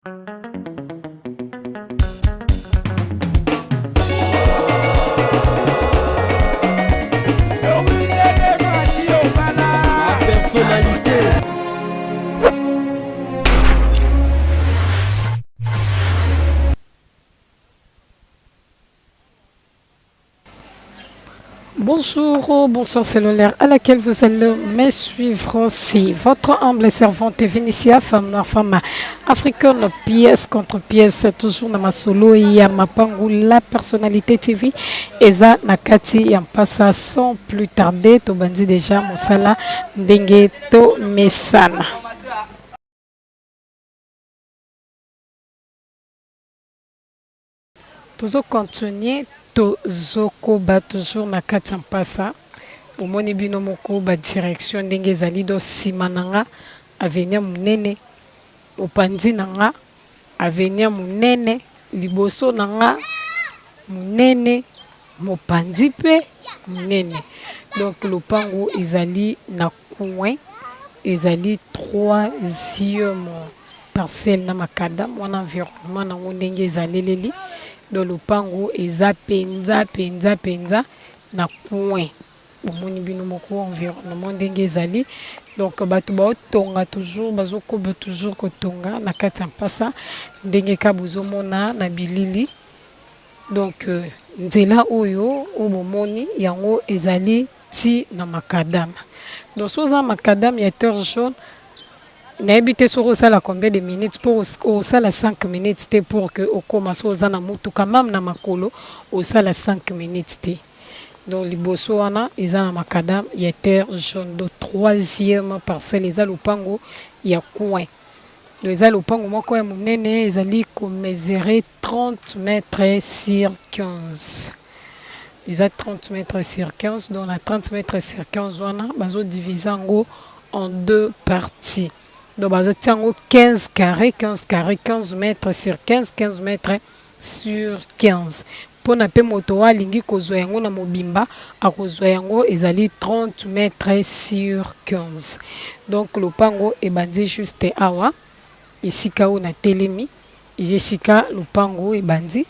Personnalité. Bonjour, bonsoir, c'est l'heure à laquelle vous allez me suivre aussi. Votre humble servante Vénitia, femme noire, femme africaine, pièce contre pièce, toujours dans ma solo et à ma pangou, la personnalité TV. Eza Nakati, et en passant sans plus tarder, to bandi déjà, Moussala, Dengue, to Mesana. Toujours continuer. Tozokoba toujours na kati mpasa omoni bino moko ba direction ndenge ezali do nsima na nga avenir monene opandi na nga avenir monene liboso na nga monene mopandi mpe monene donc lopango ezali na coin ezali 3e parcelle na makadam wana environnement nango ndenge ezaleleli do lopango eza penza na coin omoni bino moko environnement ndenge ezali donc bato baotonga toujours bazokoba toujours kotonga na kati ya mpasa ndenge ka bozomona na bilili donc nzela oyo bomoni yango ezali ti na makadam donc soza makadam ya terre jaune nayebi te soki osala combien de minutes pour osala 5 minutes te pour que okoma so oza na mutuka même na makolo osala 5 minutes te donc liboso wana eza na makadam ya terre jaune do 3e parcelle eza lopango ya coin donc eza lopango moko ya monene ezali komesure 30 mètres sur 15 eza 30 mètres sur 15 donc na 30 mètres sur 15 wana bazodivise yango en 2 parties. Donc, on 15 carrés, 15 mètres sur 15, 15 mètres sur 15. Pour na pe moto wa lingi kozwa yango na mobimba, akozwa yango ezali 30 mètres sur 15. Donc, lopango ebandi juste awa, esika o na telemi, esika lopango ebandi,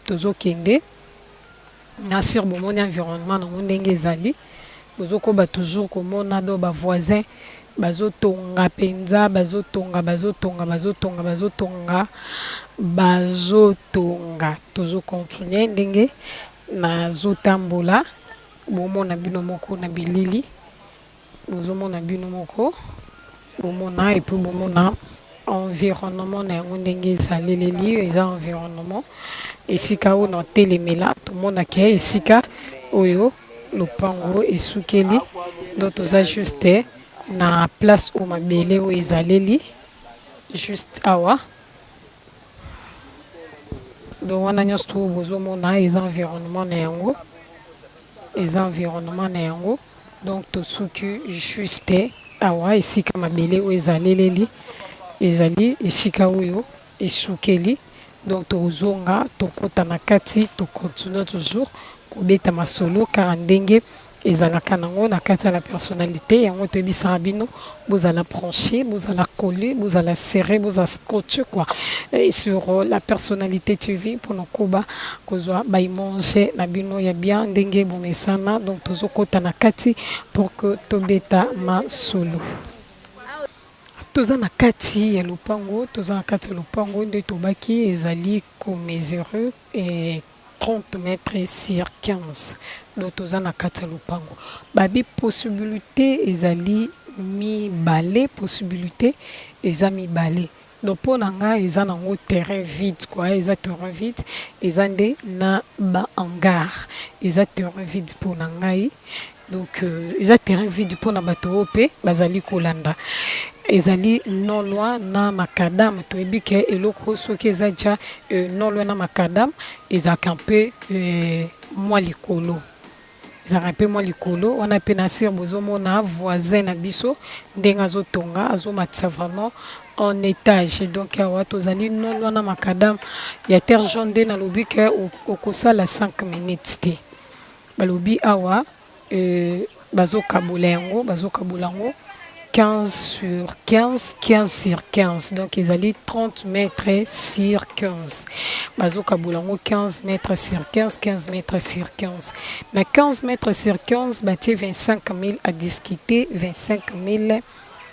tozo kende, na sur bomoni environnement na ndenge ezali, tozo koba toujours komona do ba voisins bazotonga penza bazotonga tozo continuer ndenge nazotambola bomona bino moko na bilili bozomona bino moko bomona et puis bomona environnement na yango ndenge ezaleleli eza environnement esika oyo na telemela tomona ke esika oyo lopango esukeli do toza juste na place au mabele où ezaleli juste awa donc wana nyonso bozomona environnement na yango donc tosuki juste awa esika mabele où ezaleleli ezali esika oyo esukeli donc tozonga tokota na kati to continue toujours kobeta masolo car ndenge ezalaka nango na kati ya la personnalité yango toyebisaka bino bozala branché bozala collé bozala serré bozala scotché quoi et sur la personnalité TV pour nokoba kozwa baimonge na bino ya bien ndenge bomesana donc tozokota na kati pour que tobeta masolo toza na kati ya lopango nde tobaki ezali komesure et 30 mètres sur 15. Donc, toza na kati ya lopango. Babi possibilité ezali mibale, possibilité eza mibale. Donc, pour nanga eza nango terrain vide quoi, eza terrain vide, eza nde na ba hangar. Eza terrain vide pour nangai. Donc, eza terrain vide pour na bato ope bazali kolanda. Ezali non loin na makadam toyebi ke eloko soki eza ja non loin na makadam ezaka mpe mwa likolo ezaka mpe mwa likolo wana mpe na sir bozomona voisin na biso ndenge azotonga azomatisa vraiment en étage donc awa tozali non loin na makadam ya terre jaune nde nalobi ke okosala 5 minutes te balobi awa bazokabola yango 15 sur 15, 15 sur 15. Donc, ils allaient 30 mètres sur 15. Bazo Kabulango 15 mètres sur 15, 15 mètres sur 15. Mais 15 mètres sur 15, bâti 25 000 à discuter, 25 000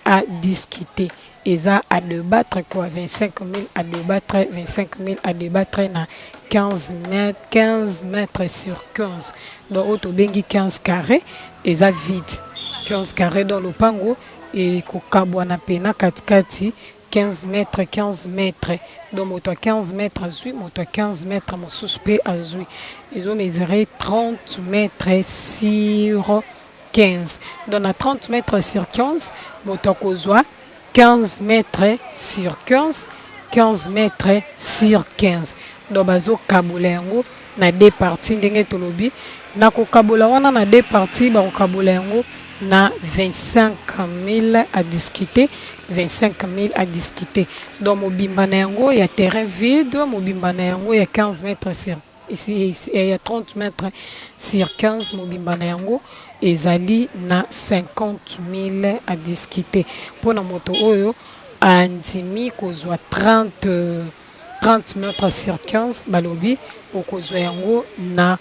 à discuter. Et ça à débattre quoi, 25 000 à débattre, 25 000 à débattre na 15 mètres sur 15. Donc, au bengi 15 carrés, et ça vide. 15 carrés dans le pango. Et kokabwana pena katikati 15 mètres 15 mètres donc moto 15 mètres azui moto 15 mètres mon suspect azui ils ont mesuré 30 mètres sur 15 donc à 30 mètres sur 15 moto kozwa 15 mètres sur 15 15 mètres sur 15 donc bazo kabula yango na deux parties ndenge tolobi na kokabula wana na deux parties ba kokabula yango na 25 000 à discuter, 25 000 à discuter. Donc, mobimba na yango, il y a terrain vide, mobimba na yango, il y a 15 mètres sur, ici, il y a 30 mètres sur 15, mobimba na yango, et zali na 50 000 à discuter. Pour la moto oyo, andimi kozwa 30 mètres sur 15, balobi, ou kozwa yango na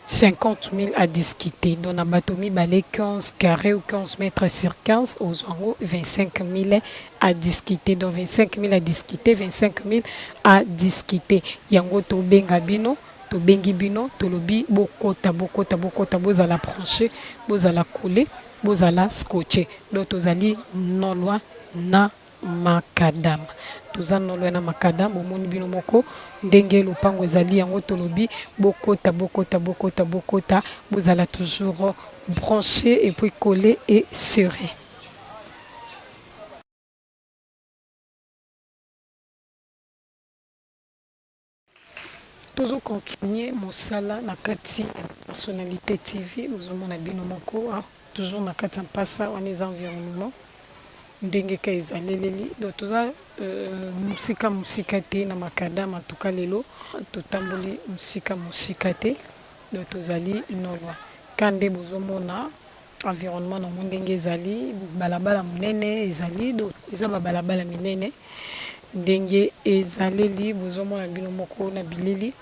50 000 à discuter. Donc, on a 15 carrés ou 15 mètres sur 15, aux 25 000 à discuter. Donc, 25 000 à discuter, 25 000 à discuter. Yango to benga bino, to bengi bino, to lobi, bokota, bozala brancher, bozala coller, bozala scotcher. Donc, tozali non loin na makadam. Toza nolo na makadam bomoni bino moko ndenge lopango ezali yango tolobi bokota bozala toujours branché et puis collé et serré. Toujours continuer mosala na kati personnalité TV bozomona bino moko toujours na kati mpasa wana les environnements ndenge ka ezaleleli donc toza musika te na makadama tuka lelo totamboli musika te donc tozali nolwa kande bozomona environnement na ndenge ezali balabala munene ezali donc eza balabala minene ndenge ezaleli bozomona bino moko na bilili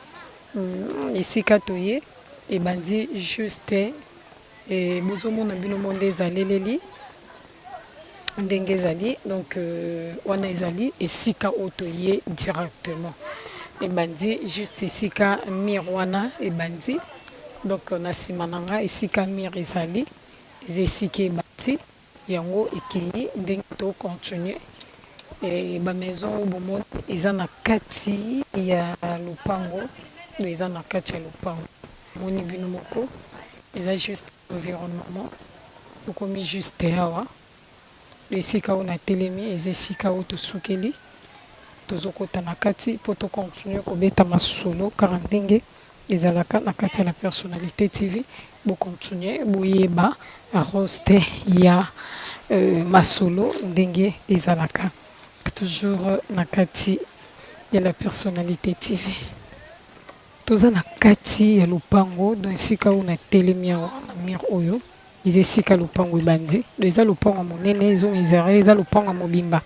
esika toye ebandi juste et bozomona bino monde ezaleleli ndenge ezali donc wana ezali esika otoye directement ebandi juste esika mir wana ebandi donc na nsima na nga esika mir ezali esika ebati yango ekei ndenge to continue bamaison oyo bomoni eza na kati ya lopango do eza na kati ya lopango moni bino moko eza juste environnement tokomi juste awa esika oyo na telemi eza esika oyo tosukeli tozokota na kati mpo tocontinue kobeta masolo kaka ndenge ezalaka na kati ya la personnalité TV bocontinue boyeba roste ya masolo ndenge ezalaka toujours na kati ya la personnalité TV toza na kati ya lopango do esika oyo na telemi awa na mir oyo eza esika lopango ebandi do eza lopango monene ezomizere eza lopango mobimba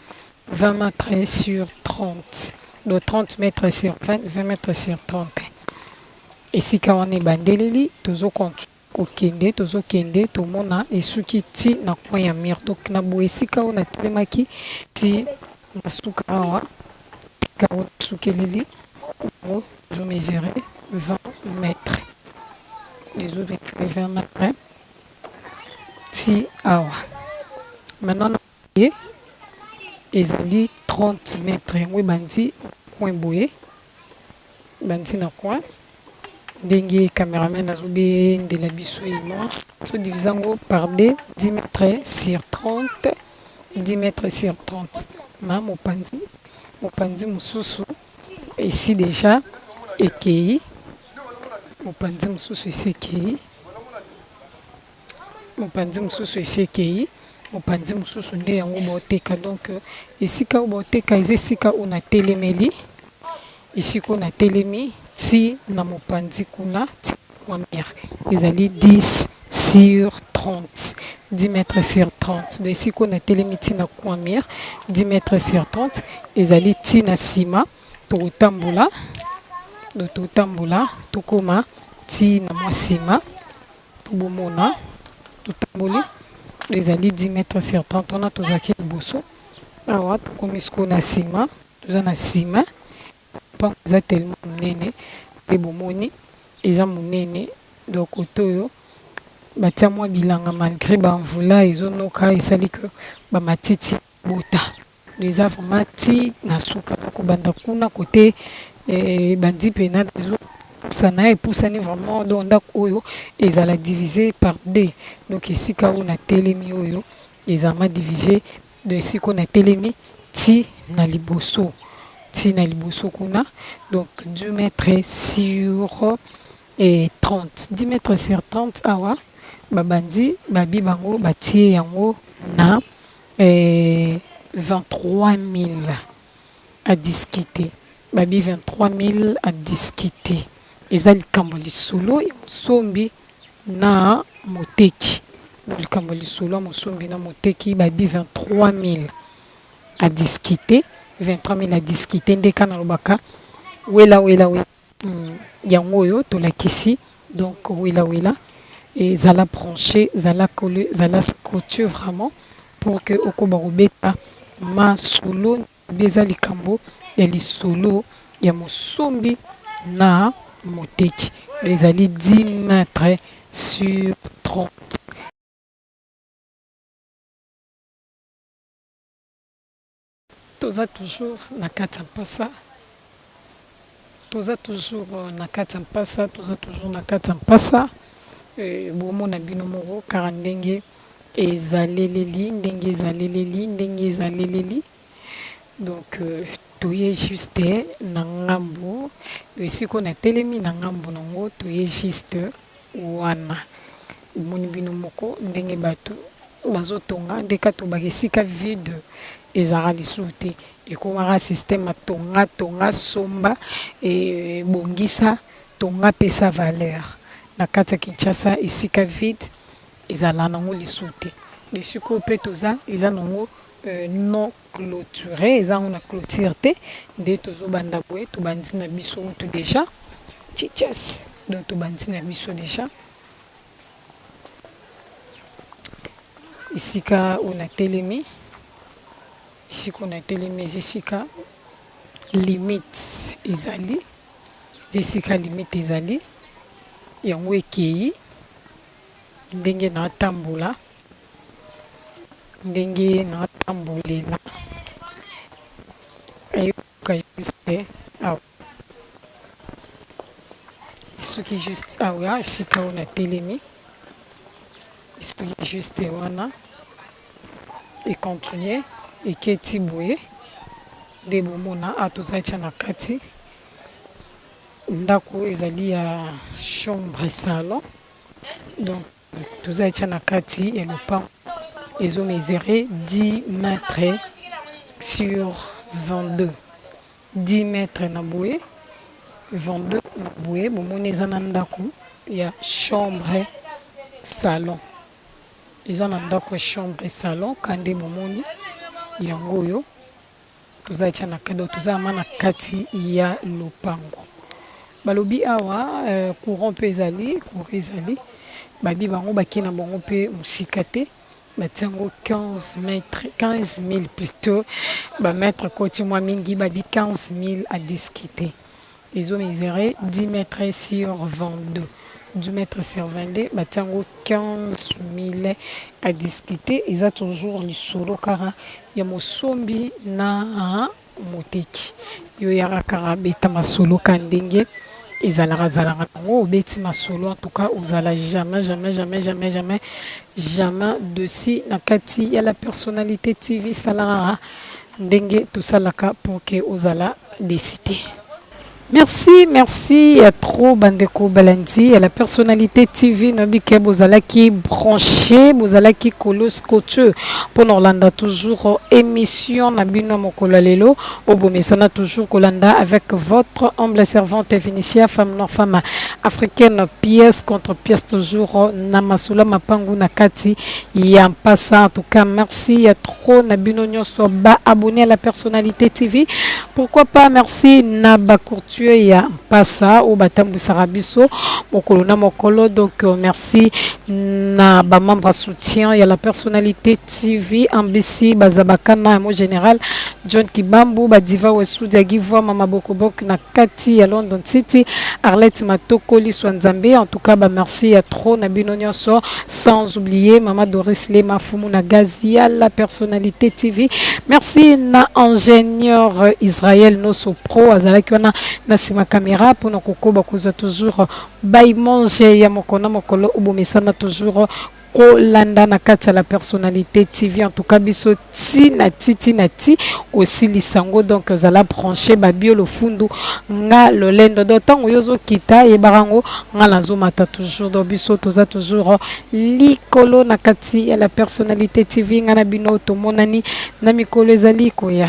20 mètres sur 30 do 30 mètres sur 20 20 mètres sur 30 esika wana ebandeleli tozokende tomona esuki ti na coin ya mire donc na boye esika oyo natelemaki ti na suka awa tika oyo nasukeleli ezomizere 20 mètres ezomizere 20 mètres ti awa maintenant na boye ezali 30 mètres yango ebandi coin boye bandi na coin ndenge cameraman azobendela biso ema so divise yango par 10 mètres sur 30 10 mètres sur 30 na mopanzi mosusu ici déjà ekei mopanzi mosusu esi ekei mopanzi mosusu esi ekei mopanzi mosusu nde yango baoteka donc esika oyo baoteka eza esika oyo na telemeli esika oyo na telemi ti na mopanzi kuna ti kwa mire ezali 10 sur 30. 10 mètres sur 30. De ici qu'on a télémiti na kwamir 10 mètres sur 30 ezali tina sima totambola do totambola tokoma tina mwa sima bomona totamboli ezali 10 mètres sur 30 on a tozaki liboso awa tokomi siko na sima toza na sima mpango eza tellement monene mpe bomoni eza monene donc kote oyo batia mwa bilanga malgré bamvula ezonoka esali ke bamatiti bota eza vraiment ti na suka kobanda kuna kote bandi pena ezopusana epusani vraiment donc ndako oyo ezala divisé par d donc esika oyo na telemi oyo ezalama divisé de esika oyo na telemi ti na liboso kuna donc 2 mètres sur 30 10 mètres sur 30 awa babandi babi bango batie yango na 23 000 à discuter babi 23 000 à discuter eza likambo lisolo ya mosombi na moteki likambo lisolo ya mosombi na moteki babi 23 000 à discuter 23 000 à discuter ndeka na lobaka wela yango oyo tolakisi donc wela et zala branché zala collé zala scotché vraiment pour que okoba kobeta masolo beza likambo ya lisolo ya mosombi na moteki ezali 10 mètres sur 30 toza toujours na kati ya mpasa toza toujours na kati ya mpasa bomona bino moko kaka ndenge ezaleleli donc toye juste na ngambo esiko na telemi na ngambo nango toye juste wana omoni bino moko ndenge bato bazotonga ndeka tobaka esika vide ezala lisusu te ekomaka système tonga somba bongisa tonga pesa valeur na kati ya Kinshasa esika vide ezala nango lisusu te esika mpe toza eza nango non clôturé eza ngo na clôture te nde tozobanda boye tobandi na biso to déjà chichas donc tobandi na biso déjà esika on a telemi esika limite ezali yango ekei ndenge natambolela eyoka juste awa soki juste awa esika oyo natelemi soki juste wana econtinue eketi boye nde bomona atozali na kati ndako ezali ya chambre salon donc tozali na kati ya lopango ezomesure 10 mètres sur 22 10 mètres na boye 22 na boye bomoni eza na ndako ya chambre salon eza na ndako ya chambre salon kande bomoni yango oyo tozali na kado tozalama na kati ya lopango balobi awa courant mpe ezali babi bango bakina bango mpe mosika te batiango 15 000 plutôt bamètre koti mwa mingi babi 15 000 à discuter ezomesure 10 mètres sur 22 10 mètres sur 22 batiango 15 000 à discuter eza toujours lisolo kaka ya mosombi na moteki yo yaka kaka beta masolo ka ndenge ezalaka nango obeti masolo en tout cas ozala jamais dessus na kati ya la personnalité TV salaka ndenge tosalaka pour que ozala décidé Merci à trop Bandeko Balandi, à la personnalité TV Nobike Bozalaki branché, Bozalaki Kolos Coach pour Orlanda toujours émission Nabino Mokolalelo, Obomesana toujours Kolanda avec votre humble servante Vinicia, femme nord femme africaine, pièce contre pièce toujours Namasula Mapangu Nakati, Yampasa. En tout cas, merci à trop Nabino Nyoso ba abonné à la personnalité TV. Pourquoi pas, merci Naba Courtier ya Passa au Batambu Sarabiso, Mokolo na Mokolo. Donc, merci na ba membre soutien, il y a la personnalité TV, Ambissi, Bazabakana, mot général, John Kibambu, Badiva Wesu, Diagiva, Mama Bokobok, na Kati, à London City, Arlette Matokoli, Swanzambe. En tout cas, bah, merci à trop, Nabino Nyonso, sans oublier Mama Doris Lema Fumu na Gazia, la personnalité TV. Merci na ingénieur Israël Noso Pro, Azalaki wana na sima caméra pour nos kokoba kuza toujours bay manger ya mokona mokolo ubomesana toujours kolanda na kati la personnalité TV. En tout cas biso ti aussi lisango. Donc zala branché babio le fundu nga lolendo d'autant yozo kita e barango nga nazo mata toujours do biso toza toujours likolo na kati la personnalité TV nga na bino to monani na mikolo ezali koya.